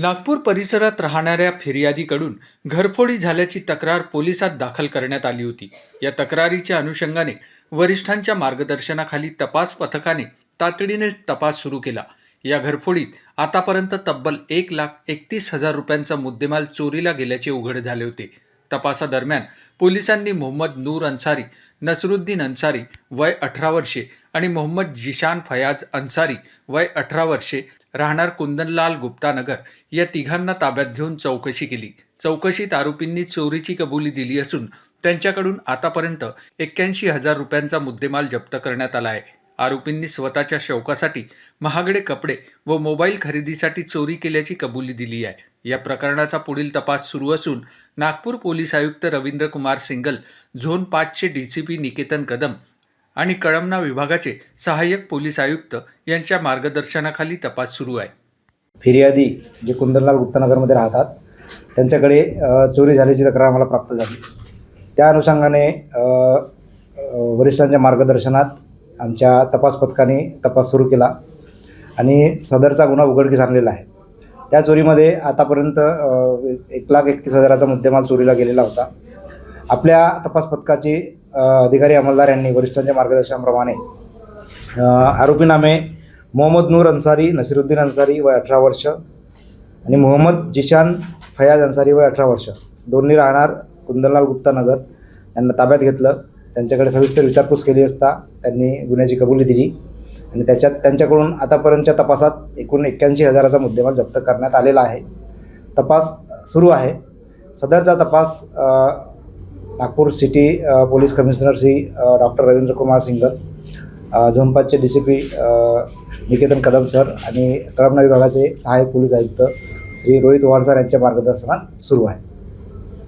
नागपूर परिसरात राहणाऱ्या फिर्यादीकडून घरफोडी झाल्याची तक्रार पोलिसात दाखल करण्यात आली होती. या तक्रारीच्या अनुषंगाने वरिष्ठांच्या मार्गदर्शनाखाली तपास पथकाने तातडीने तपास सुरू केला. या घरफोडीत आतापर्यंत तब्बल 1,31,000 रुपयांचा मुद्देमाल चोरीला गेल्याचे उघड झाले होते. तपासादरम्यान पोलिसांनी मोहम्मद नूर अन्सारी, नसरुद्दीन अन्सारी वय 18 वर्षे आणि मोहम्मद जिशान फयाज अन्सारी वय 18 वर्षे राहणार कुंदनलाल गुप्ता नगर या तिघांना ताब्यात घेऊन चौकशी केली. चौकशीत आरोपींनी चोरीची कबुली दिली असून त्यांच्याकडून आतापर्यंत 81,000 रुपयांचा मुद्देमाल जप्त करण्यात आला आहे. आरोपींनी स्वतःच्या शौकासाठी महागडे कपडे व मोबाईल खरेदीसाठी चोरी केल्याची कबुली दिली आहे. या प्रकरणाचा पुढील तपास सुरू असून नागपूर पोलीस आयुक्त रवींद्र कुमार सिंगल, झोन 5चे डीसीपी निकेतन कदम आणि कळमना विभागाचे सहाय्यक पोलीस आयुक्त यांच्या मार्गदर्शनाखाली तपास सुरू आहे. फिर्यादी जे कुंदनलाल गुप्तानगरमध्ये राहतात त्यांच्याकडे चोरी झाल्याची तक्रार आम्हाला प्राप्त झाली. त्या अनुषंगाने वरिष्ठांच्या मार्गदर्शनात आमच्या तपास पथकाने तपास सुरू केला आणि सदरचा गुन्हा उघडकीस आणलेला आहे. त्या चोरीमध्ये आतापर्यंत 1,31,000चा मुद्देमाल चोरीला गेलेला होता. आपल्या तपास पथकाचे अधिकारी अंमलदार यांनी वरिष्ठांच्या मार्गदर्शनाप्रमाणे आरोपीनामे मोहम्मद नूर अन्सारी, नसिरुद्दीन अन्सारी वय 18 वर्ष आणि मोहम्मद जिशान फयाज अन्सारी वय 18 वर्ष दोन्ही राहणार कुंदनलाल गुप्ता नगर यांना ताब्यात घेतलं. त्यांच्याकडे सविस्तर विचारपूस केली असता त्यांनी गुन्ह्याची कबुली दिली आणि त्यांच्याकडून आतापर्यंतच्या तपासात एकूण 81,000चा मुद्देमाल जप्त करण्यात आलेला आहे. तपास सुरू आहे. सदरचा तपास Nagpur city police commissioner Shri doctor Ravindra Kumar Singal, zone 5चे डीसीपी निकेतन कदम सर आणि कळमना विभागाचे सहाय्यक पोलीस आयुक्त श्री रोहित वाड सर यांच्या मार्गदर्शनात सुरू आहे.